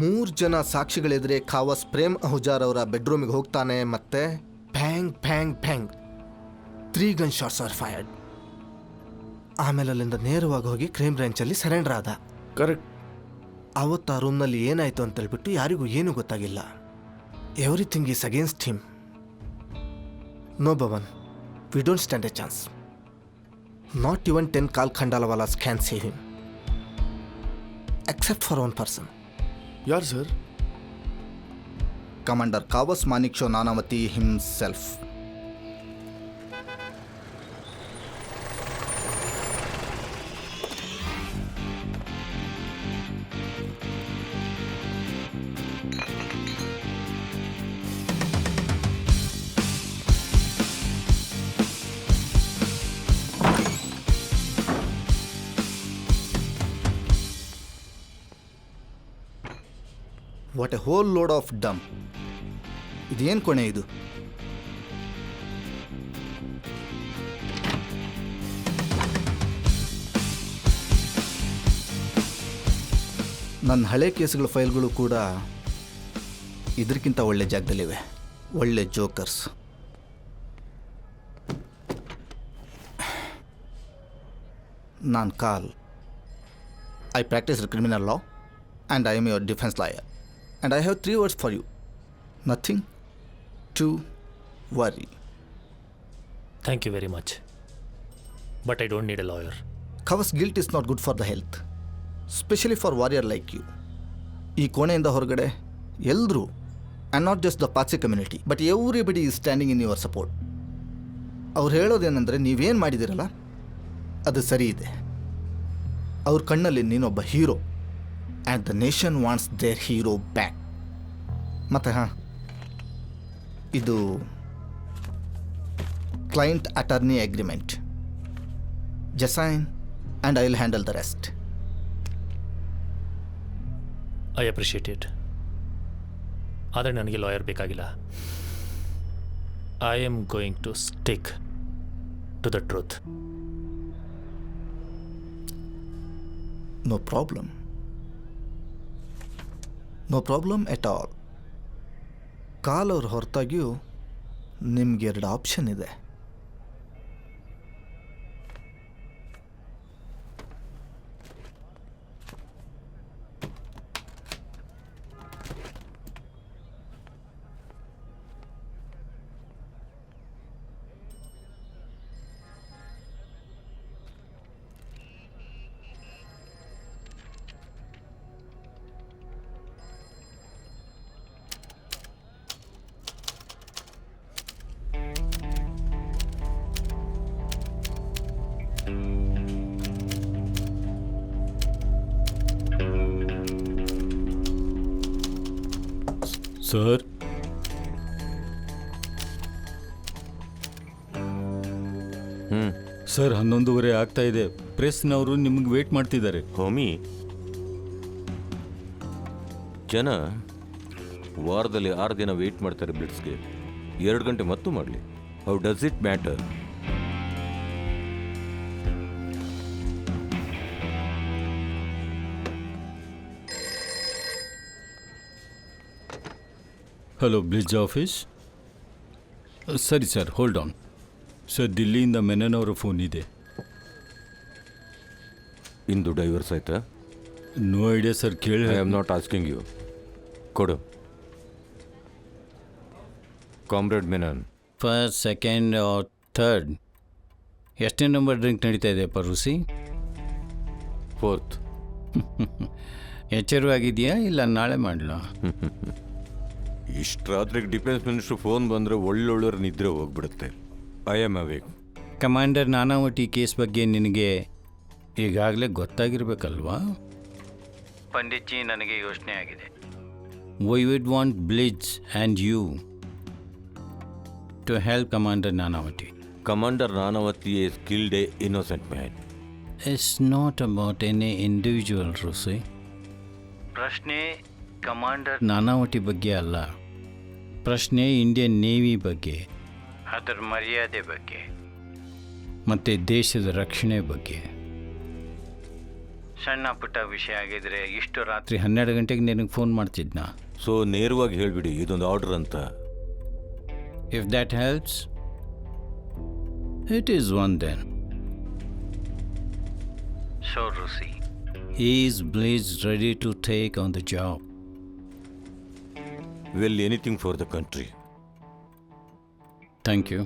3 ಜನ ಸಾಕ್ಷಿಗಳೆದುರೆ ಖಾವಸ್ ಪ್ರೇಮ್ ಅಹುಜಾರ್ ಅವರ ಬೆಡ್ರೂಮಿಗೆ ಹೋಗ್ತಾನೆ. ಮತ್ತೆ bang bang bang 3 gun shots are fired. ಆಮೇಲೆ ಅಲ್ಲಿಂದ ನೇರವಾಗಿ ಹೋಗಿ ಕ್ರೈಮ್ ಬ್ರಾಂಚಲ್ಲಿ ಸರೆಂಡರ್ ಆದ. ಕರೆಕ್ಟ್. ಅವತ್ತು ಆ ರೂಮ್ನಲ್ಲಿ ಏನಾಯಿತು ಅಂತೇಳ್ಬಿಟ್ಟು ಯಾರಿಗೂ ಏನೂ ಗೊತ್ತಾಗಿಲ್ಲ. Everything is against him. No Bhavan, we don't stand a chance. Not even 10 Karl Khandalavalas can save him, except for one person. ಯಾರು sir? Commander Kawas Manek Shaw Nanavati himself. What a whole load of dumb. ಇದೇನು ಕೊನೆ ಇದು? ನನ್ನ ಹಳೆ ಕೇಸ್ಗಳ ಫೈಲ್ಗಳು ಕೂಡ ಇದಕ್ಕಿಂತ ಒಳ್ಳೆ ಜಾಗದಲ್ಲಿವೆ. ಒಳ್ಳೆ ಜೋಕರ್ಸ್. ನಾನು Karl. I practice criminal law and I am your defense lawyer. And I have 3 words for you. Nothing to worry. Thank you very much. But I don't need a lawyer. Kavas guilt is not good for the health. Especially for warrior like you. ಈ ಕೋಣೆಯಿಂದ ಹೊರಗಡೆ ಎಲ್ಲರೂ, and not just the Patsy community, but everybody is standing in your support. ಅವ್ರು ಹೇಳೋದೇನೆಂದರೆ, ನೀವೇನು ಮಾಡಿದಿರಲ್ಲ ಅದು ಸರಿ ಇದೆ. ಅವ್ರ ಕಣ್ಣಲ್ಲಿ ನೀನೊಬ್ಬ hero. And the nation wants their hero back. ಮತ್ತೆ ಇದು client attorney agreement. Just sign and I will handle the rest. I appreciate it. ಆದರೆ ನನಗೆ ಲಾಯರ್ ಬೇಕಾಗಿಲ್ಲ. I am going to stick to the truth. No problem. No problem at all. Karl ಅವ್ರ ಹೊರತಾಗಿಯೂ ನಿಮ್ಗೆ 2 option ಇದೆ. Sir, sir 11:30 ಆಗ್ತಾ ಇದೆ. ಪ್ರೆಸ್ನವರು ನಿಮ್ಗೆ ವೇಟ್ ಮಾಡ್ತಿದ್ದಾರೆ. ಹೋಮಿ, ಜನ ವಾರದಲ್ಲಿ 6 ದಿನ ವೇಟ್ ಮಾಡ್ತಾರೆ ಬ್ಲಿಟ್ಸ್ಗೆ. 2 ಗಂಟೆ ಮತ್ತು ಮಾಡಲಿ. How does it matter? Hello, Blitz office. ಸರಿ ಸರ್, ಹೋಲ್ಡ್ ಆನ್. ಸರ್, ದಿಲ್ಲಿಯಿಂದ ಮೆನನ್ ಅವರ ಫೋನ್ ಇದೆ. ಇಂದು ಡೈವರ್ಸ್ ಆಯ್ತಾ? ನೋ ಐಡಿಯಾ ಸರ್, ಕೇಳಿ. I am not asking you. ಕೊಡು. Comrade Menon. First, second or third? ಎಷ್ಟನೇ ನಂಬರ್ ಡ್ರಿಂಕ್ ನಡೀತಾ ಇದೆ ರುಸಿ? 4th. ಎಚ್ಚರವಾಗಿದೆಯಾ ಇಲ್ಲ ನಾಳೆ ಮಾಡಲಾ? ಇಷ್ಟು ರಾತ್ರಿಗೆ ಡಿಫೆನ್ಸ್ ಮಿನಿಸ್ಟ್ರು ಫೋನ್ ಬಂದರೆ ಒಳ್ಳೊಳ್ಳೆಯವ್ರ ನಿದ್ರೆ ಹೋಗ್ಬಿಡುತ್ತೆ. I am awake. Commander Nanavati case ಬಗ್ಗೆ ನಿನಗೆ ಈಗಾಗಲೇ ಗೊತ್ತಾಗಿರ್ಬೇಕಲ್ವಾ? ಪಂಡಿತ್ಜಿ, ನನಗೆ ಯೋಚನೆ ಆಗಿದೆ. We would want Blitz and you to help commander Nanavati. Commander Nanavati is killed a innocent man. It's not about any individual Rusi. ಪ್ರಶ್ನೆ ಕಮಾಂಡರ್ ನಾನಾವಟಿ ಬಗ್ಗೆ ಅಲ್ಲ. ಪ್ರಶ್ನೆ ಇಂಡಿಯನ್ ನೇವಿ ಬಗ್ಗೆ, ಅದರ ಮರ್ಯಾದೆ ಬಗ್ಗೆ ಮತ್ತು ದೇಶದ ರಕ್ಷಣೆ ಬಗ್ಗೆ. ಸಣ್ಣ ಪುಟ್ಟ ವಿಷಯ ಆಗಿದ್ರೆ ಇಷ್ಟು ರಾತ್ರಿ 12 ಗಂಟೆಗೆ ನಿನಗೆ ಫೋನ್ ಮಾಡ್ತಿದ್ನಾ? ಸೊ ನೇರವಾಗಿ ಹೇಳಿಬಿಡಿ, ಇದೊಂದು ಆರ್ಡರ್ ಅಂತ. If that helps, it is one then. So Rusi, is Blitz ready to take on the job? Will anything for the country. Thank you.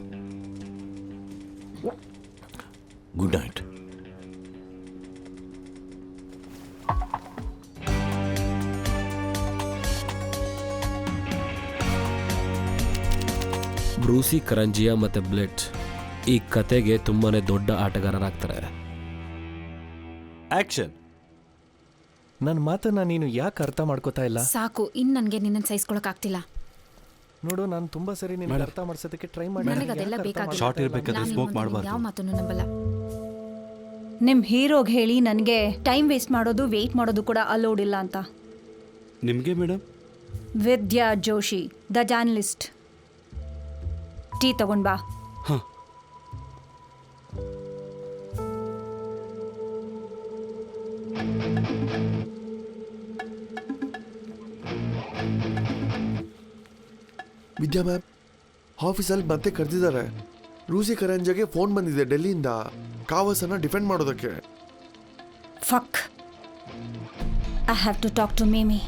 Good night. Rusi, Karanjia ಮತ್ತು ಬ್ಲಿಟ್ಜ್ ಈ ಕತೆಗೆ ತುಂಬಾನೇ ದೊಡ್ಡ ಆಟಗಾರರಾಗ್ತಾರೆ. ಆಕ್ಷನ್. ನನ್ನ ಮಾತನ್ನ ನೀನು ಯಾಕೆ ಅರ್ಥ ಮಾಡ್ಕೋತಾ ಇಲ್ಲ? ಸಾಕು, ಇನ್ನು ನನಗೆ ನಿನ್ನನ್ನು ಸಹಿಸ್ಕೊಳಕ್ಕಾಗ್ತಿಲ್ಲ. ನೋಡು, ನಾನು ತುಂಬಾ ಸರಿ ನಿನ್ನ ಅರ್ಥ ಮಾಡ್ಸೋದಕ್ಕೆ ಟ್ರೈ ಮಾಡಿ. ನನಗೆ ಅದೆಲ್ಲ ಬೇಕಾಗಿಲ್ಲ. ಶಾರ್ಟ್ ಇರಬೇಕಾದ್ರೆ ಸ್ಮೋಕ್ ಮಾಡಬಾರ್ದು. ಯಾವ ಮಾತನ್ನು ನಂಬಲ್ಲ. ನಿಮ್ಮ ಹೀರೋಗೆ ಹೇಳಿ ನನಗೆ ಟೈಮ್ ವೇಸ್ಟ್ ಮಾಡೋದು, ವೆಯ್ಟ್ ಮಾಡೋದು ಕೂಡ ಅಲೋಡ್ ಇಲ್ಲ ಅಂತ. ನಿಮಗೆ madam? Vidya Joshi, the journalist. Tea ತಗೊಂಡ್ ಬಾ. ಹಾಂ. ವಿದ್ಯಾ ಮ್ಯಾಮ್, ಆಫೀಸಲ್ಲಿ ಮತ್ತೆ ಕರೆದಿದ್ದಾರೆ. ರೂಸಿ ಕರಂಜಾಗೆ ಫೋನ್ ಬಂದಿದೆ ಡೆಲ್ಲಿಯಿಂದ, ಕಾವಸನ್ನ ಡಿಫೆಂಡ್ ಮಾಡೋದಕ್ಕೆ. Fuck, I have to talk to Mamie.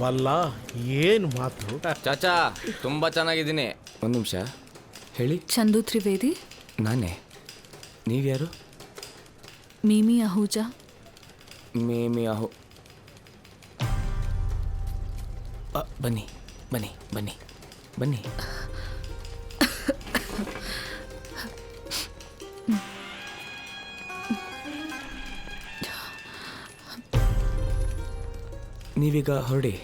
ವಲ್ಲ, ಏನು ಮಾತು. ಚಾಚಾ, ತುಂಬಾ ಚೆನ್ನಾಗಿದ್ದೀನಿ. ಒಂದು ನಿಮಿಷ ಹೇಳಿ. ಚಂದು ತ್ರಿವೇದಿ. ನಾನೇ. ನೀವ್ಯಾರು? ಮೀಮಿ ಅಹೂಜಾ. ಮೇಮಿ ಅಹು. ಬನ್ನಿ ಬನ್ನಿ ಬನ್ನಿ ಬನ್ನಿ. ನೀವೀಗ ಹೊರಡಿ.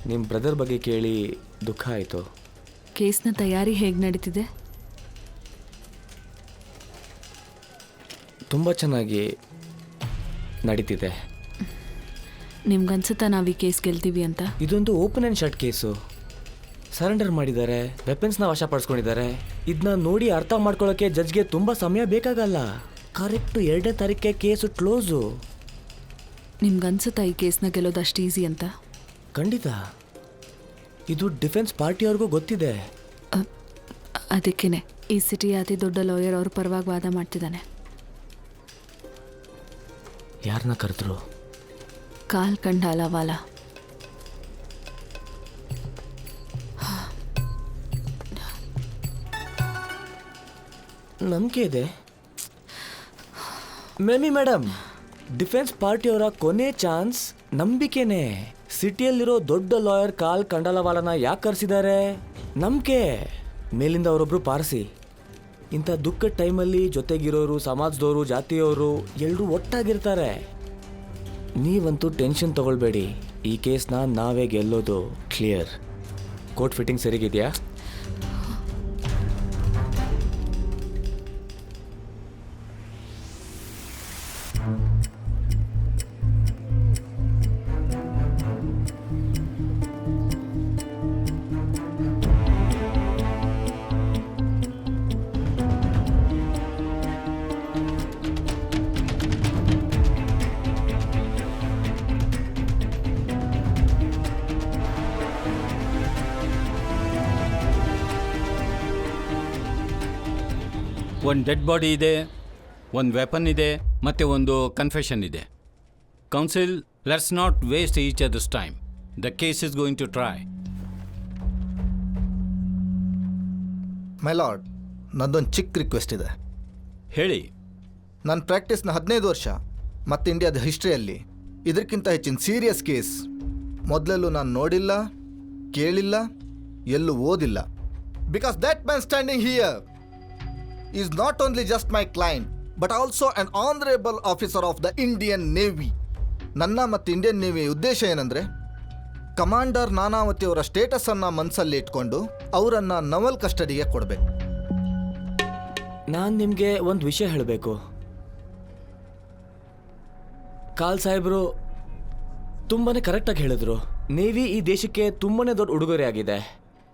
ನಿಮ್ಮ ಬ್ರದರ್ ಬಗ್ಗೆ ಕೇಳಿ ದುಃಖ ಆಯಿತು. ಕೇಸ್ನ ತಯಾರಿ ಹೇಗೆ ನಡೀತಿದೆ? ತುಂಬ ಚೆನ್ನಾಗಿ ನಡೀತಿದೆ. ನಿಮ್ಗನ್ಸುತ್ತಾ ನಾವು ಈ ಕೇಸ್ ಗೆಲ್ತೀವಿ ಅಂತ? ಇದೊಂದು open and shut case. Surrender ಮಾಡಿದ್ದಾರೆ, ವೆಪನ್ಸ್ನ ವಶಪಡಿಸ್ಕೊಂಡಿದ್ದಾರೆ. ಇದನ್ನ ನೋಡಿ ಅರ್ಥ ಮಾಡ್ಕೊಳ್ಳೋಕ್ಕೆ ಜಡ್ಜ್ಗೆ ತುಂಬ ಸಮಯ ಬೇಕಾಗಲ್ಲ. ಕರೆಕ್ಟು 2ನೇ ತಾರೀಕಿಗೆ ಕೇಸು ಕ್ಲೋಸು. ನಿಮ್ಗನ್ಸುತ್ತಾ ಈ ಕೇಸ್ನ ಗೆಲ್ಲೋದು ಅಷ್ಟು ಈಸಿ ಅಂತ? ಖಂಡಿತ. ಇದು ಡಿಫೆನ್ಸ್ ಪಾರ್ಟಿಯವ್ರಿಗೂ ಗೊತ್ತಿದೆ. ಅದಕ್ಕೇನೆ ಈ ಸಿಟಿಯ ಅತಿ ದೊಡ್ಡ ಲಾಯರ್ ಅವ್ರ ಪರವಾಗಿ ವಾದ ಮಾಡ್ತಿದ್ದಾನೆ. ಯಾರನ್ನ ಕರೆದ್ರು? ಕಾಲ್ ಕಂಡಾಲವಾಲ. ನಂಬಿಕೆ ಇದೆ. ಮೇಮಿ ಮೇಡಮ್, ಡಿಫೆನ್ಸ್ ಪಾರ್ಟಿಯವರ ಕೊನೆ ಚಾನ್ಸ್ ನಂಬಿಕೆನೆ. ಸಿಟಿಯಲ್ಲಿರೋ ದೊಡ್ಡ ಲಾಯರ್ ಕಾಲ್ ಕಂಡಲವಾಲನ ಯಾಕೆ ಕರೆಸಿದ್ದಾರೆ? ನಂಬಿಕೆ. ಮೇಲಿಂದ ಅವರೊಬ್ರು ಪಾರ್ಸಿ. ಇಂಥ ದುಃಖದ ಟೈಮಲ್ಲಿ ಜೊತೆಗಿರೋರು, ಸಮಾಜದವರು, ಜಾತಿಯವರು ಎಲ್ಲರೂ ಒಟ್ಟಾಗಿರ್ತಾರೆ. ನೀವಂತೂ ಟೆನ್ಷನ್ ತಗೊಳ್ಬೇಡಿ, ಈ ಕೇಸ್ನ ನಾವೇ ಗೆಲ್ಲೋದು ಕ್ಲಿಯರ್. Court fitting ಸರಿಗಿದೆಯಾ? ಒಂದು ಡೆಡ್ ಬಾಡಿ ಇದೆ, ಒಂದು ವೆಪನ್ ಇದೆ, ಮತ್ತು ಒಂದು ಕನ್ಫೆಷನ್ ಇದೆ. Counsel, let's not waste each other's time. The case is going to try. My lord, ನಂದೊಂದು ಚಿಕ್ಕ ರಿಕ್ವೆಸ್ಟ್ ಇದೆ. ಹೇಳಿ. ನನ್ನ ಪ್ರಾಕ್ಟೀಸ್ನ 15 ವರ್ಷ ಮತ್ತು ಇಂಡಿಯಾದ ಹಿಸ್ಟ್ರಿಯಲ್ಲಿ ಇದಕ್ಕಿಂತ ಹೆಚ್ಚಿನ ಸೀರಿಯಸ್ ಕೇಸ್ ಮೊದಲೆಲ್ಲೂ ನಾನು ನೋಡಿಲ್ಲ, ಕೇಳಿಲ್ಲ, ಎಲ್ಲೂ ಓದಿಲ್ಲ. Because that man standing here is not only just my client but also on honourable officer of the Indian navy. ನನ್ನ ಮತ್ತು ಇಂಡಿಯನ್ ನೇವಿಯ ಉದ್ದೇಶ ಏನಂದರೆ, ಕಮಾಂಡರ್ ನಾನಾವತಿಯವರ ಸ್ಟೇಟಸನ್ನು ಮನಸ್ಸಲ್ಲಿ ಇಟ್ಕೊಂಡು ಅವರನ್ನು ನವಲ್ ಕಸ್ಟಡಿಗೆ ಕೊಡಬೇಕು. ನಾನು ನಿಮಗೆ ಒಂದು ವಿಷಯ ಹೇಳಬೇಕು. ಕಾಲ್ ಸಾಹೇಬರು ತುಂಬಾ ಕರೆಕ್ಟಾಗಿ ಹೇಳಿದ್ರು. ನೇವಿ ಈ ದೇಶಕ್ಕೆ ತುಂಬಾ ದೊಡ್ಡ ಉಡುಗೊರೆ ಆಗಿದೆ.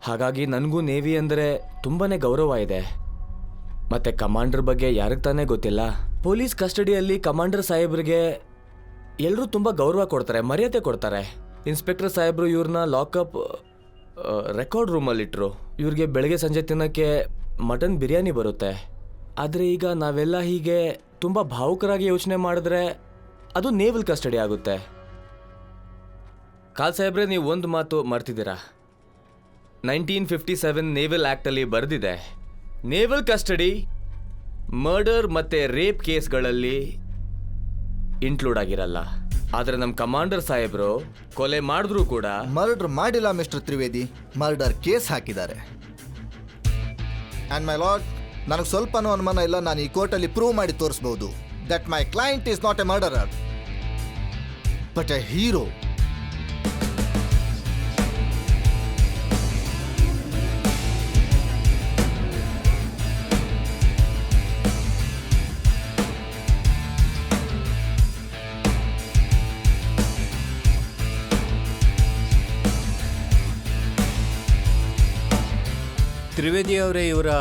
ಹಾಗಾಗಿ ನನಗೂ ನೇವಿ ಅಂದರೆ ತುಂಬಾ ಗೌರವ ಇದೆ. ಮತ್ತು ಕಮಾಂಡರ್ ಬಗ್ಗೆ ಯಾರಿಗೆ ತಾನೇ ಗೊತ್ತಿಲ್ಲ. ಪೊಲೀಸ್ ಕಸ್ಟಡಿಯಲ್ಲಿ ಕಮಾಂಡರ್ ಸಾಹೇಬ್ರಿಗೆ ಎಲ್ಲರೂ ತುಂಬ ಗೌರವ ಕೊಡ್ತಾರೆ, ಮರ್ಯಾದೆ ಕೊಡ್ತಾರೆ. ಇನ್ಸ್ಪೆಕ್ಟರ್ ಸಾಹೇಬರು ಇವ್ರನ್ನ ಲಾಕಪ್ ರೆಕಾರ್ಡ್ ರೂಮಲ್ಲಿಟ್ಟರು. ಇವ್ರಿಗೆ ಬೆಳಗ್ಗೆ ಸಂಜೆ ತಿನ್ನೋಕ್ಕೆ ಮಟನ್ ಬಿರಿಯಾನಿ ಬರುತ್ತೆ. ಆದರೆ ಈಗ ನಾವೆಲ್ಲ ಹೀಗೆ ತುಂಬ ಭಾವುಕರಾಗಿ ಯೋಚನೆ ಮಾಡಿದ್ರೆ ಅದು ನೇವಲ್ ಕಸ್ಟಡಿ ಆಗುತ್ತೆ. ಕಾಲ್ ಸಾಹೇಬ್ರೆ, ನೀವು ಒಂದು ಮಾತು ಮರ್ತಿದ್ದೀರಾ. 1957 ನೇವಲ್ ಆ್ಯಕ್ಟಲ್ಲಿ ಬರೆದಿದೆ, ನೇವಲ್ ಕಸ್ಟಡಿ ಮರ್ಡರ್ ಮತ್ತು ರೇಪ್ ಕೇಸ್ಗಳಲ್ಲಿ ಇನ್ಕ್ಲೂಡ್ ಆಗಿರಲ್ಲ. ಆದರೆ ನಮ್ಮ ಕಮಾಂಡರ್ ಸಾಹೇಬರು ಕೊಲೆ ಮಾಡಿದ್ರು ಕೂಡ ಮರ್ಡರ್ ಮಾಡಿಲ್ಲ ಮಿಸ್ಟರ್ ತ್ರಿವೇದಿ, ಮರ್ಡರ್ ಕೇಸ್ ಹಾಕಿದ್ದಾರೆ. ಆ್ಯಂಡ್ ಮೈ ಲಾರ್ಡ್, ನನಗೆ ಸ್ವಲ್ಪನೂ ಅನುಮಾನ ಇಲ್ಲ, ನಾನು ಈ ಕೋರ್ಟಲ್ಲಿ ಪ್ರೂವ್ ಮಾಡಿ ತೋರಿಸ್ಬೋದು that my client is not a murderer but a hero. Trivedi ಅವರೇ, ಇವರ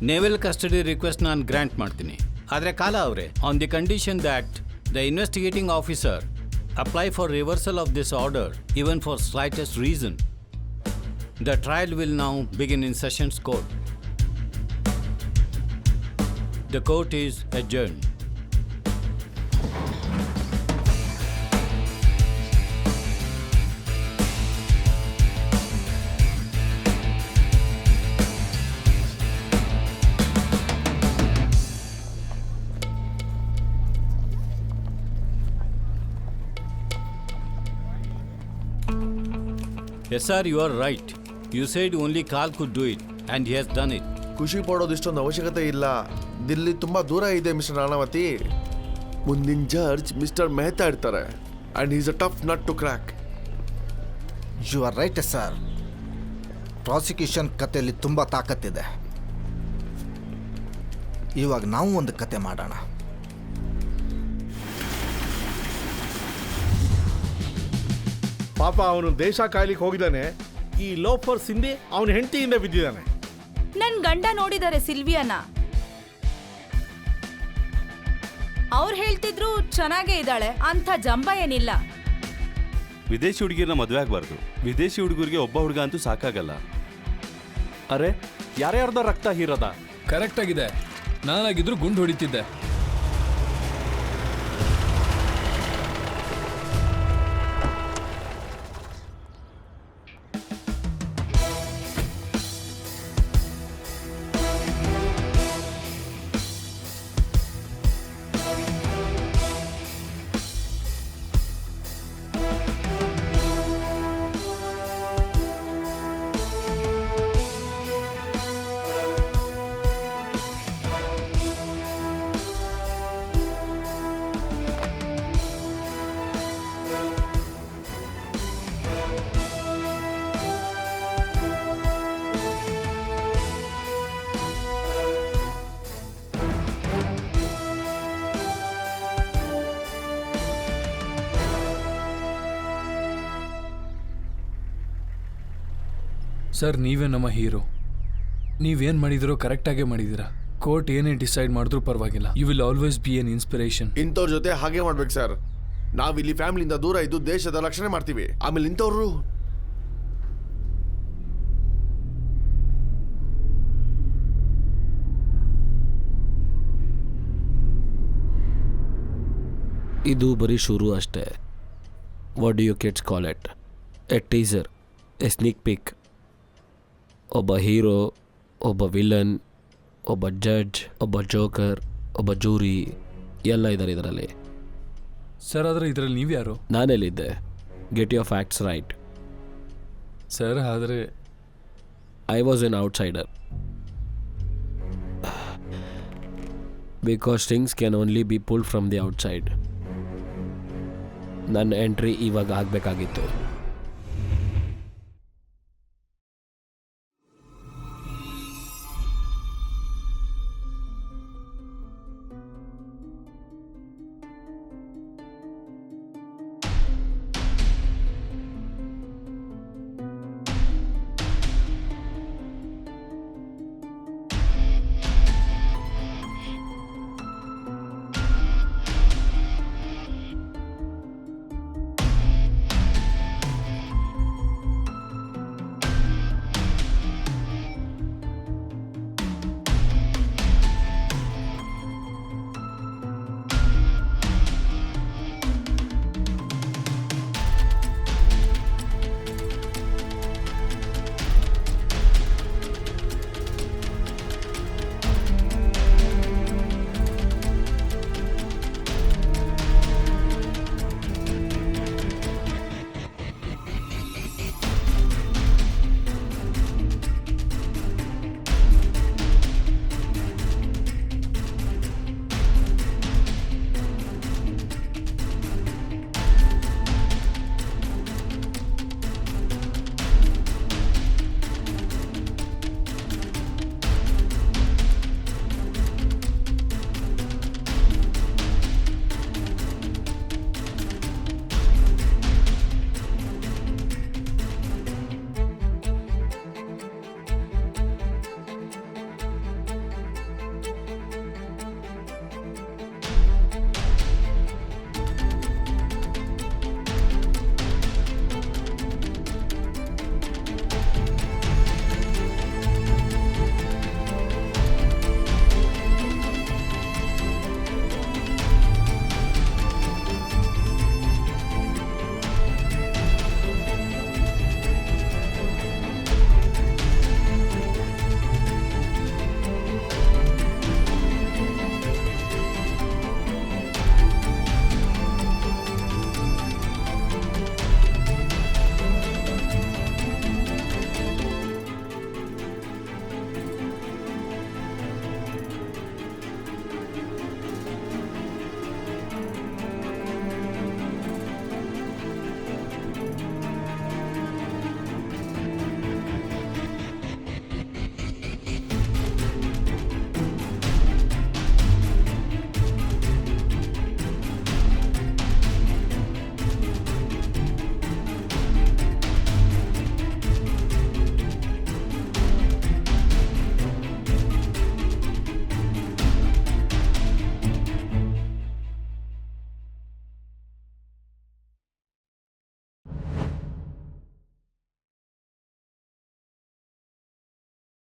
ನೇವಲ್ ಕಸ್ಟಡಿ ರಿಕ್ವೆಸ್ಟ್ ನಾನು ಗ್ರ್ಯಾಂಟ್ ಮಾಡ್ತೀನಿ. ಆದರೆ ಕಾಲ ಅವರೇ, on the condition that the investigating officer apply for reversal of this order even for slightest reason. The trial will now begin in sessions court. The court is adjourned. Yes sir, you are right. You said only Kal could do it and he has done it. ಖುಷಿ ಪಡೋದು ಇಷ್ಟೊಂದು ಅವಶ್ಯಕತೆ ಇಲ್ಲ. ದಿಲ್ಲಿ ತುಂಬಾ ದೂರ ಇದೆ mister Nanavati. ಮುಂದಿನ judge mister Mehta ಇರ್ತಾರೆ and is a tough nut to crack. You are right sir. Prosecution ಕಥೆಯಲ್ಲಿ ತುಂಬ ತಾಕತ್ತಿದೆ. ಇವಾಗ ನಾವು ಒಂದು ಕತೆ ಮಾಡೋಣ. ಪಾಪ ಅವನು ದೇಶ ಕಾಯ್ಲಿಕ್ಕೆ ಹೋಗಿದ್ದಾನೆ. ಈ ಲೋಫರ್ಸ್ ಹಿಂದೆ ಅವನ ಹೆಂಡತಿಯಿಂದ ಬಿದ್ದಿದ್ದಾನೆ. ನನ್ ಗಂಡ ನೋಡಿದ್ದಾರೆ ಸಿಲ್ವಿಯಾನ. ಅವ್ರು ಹೇಳ್ತಿದ್ರು ಚೆನ್ನಾಗೇ ಇದ್ದಾಳೆ, ಅಂಥ ಜಂಬ ಏನಿಲ್ಲ. ವಿದೇಶಿ ಹುಡುಗಿರನ್ನ ಮದುವೆ ಆಗಬಾರ್ದು. ವಿದೇಶಿ ಹುಡುಗರಿಗೆ ಒಬ್ಬ ಹುಡುಗ ಅಂತೂ ಸಾಕಾಗಲ್ಲ. ಅರೆ, ಯಾರ್ಯಾರ್ದೋ ರಕ್ತ ಹೀರದ. ಕರೆಕ್ಟ್ ಆಗಿದೆ. ನಾನಾಗಿದ್ರು ಗುಂಡು ಹೊಡಿತಿದ್ದೆ. ಸರ್ ನೀವೇ ನಮ್ಮ ಹೀರೋ. ನೀವೇನು ಮಾಡಿದಿರೋ ಕರೆಕ್ಟಾಗೇ ಮಾಡಿದ್ದೀರಾ. ಕೋರ್ಟ್ ಏನೇ ಡಿಸೈಡ್ ಮಾಡಿದ್ರೂ ಪರವಾಗಿಲ್ಲ. You will always be an inspiration. ಇಂಥವ್ರ ಜೊತೆ ಹಾಗೆ ಮಾಡ್ಬೇಕು ಸರ್. ನಾವಿಲ್ಲಿ ಫ್ಯಾಮಿಲಿಯಿಂದ ದೂರ ಇದ್ದು ದೇಶದ ರಕ್ಷಣೆ ಮಾಡ್ತೀವಿ. ಆಮೇಲೆ ಇಂಥವ್ರು ಇದು ಬರೀ ಶುರು ಅಷ್ಟೇ. What do you kids call it? A teaser, a sneak peek. ಒಬ್ಬ ಹೀರೋ, ಒಬ್ಬ ವಿಲನ್, ಒಬ್ಬ ಜಡ್ಜ್, ಒಬ್ಬ ಜೋಕರ್, ಒಬ್ಬ ಜೂರಿ ಎಲ್ಲ ಇದ್ದಾರೆ ಇದರಲ್ಲಿ. ಸರ್ ಆದರೆ ಇದರಲ್ಲಿ ನೀವು ಯಾರು? ನಾನೆಲ್ಲಿದ್ದೆ? Get your facts right. Sir ಆದರೆ I was an outsider. Because things can only be pulled from the outside. ನನ್ನ ಎಂಟ್ರಿ ಇವಾಗ ಆಗಬೇಕಾಗಿತ್ತು.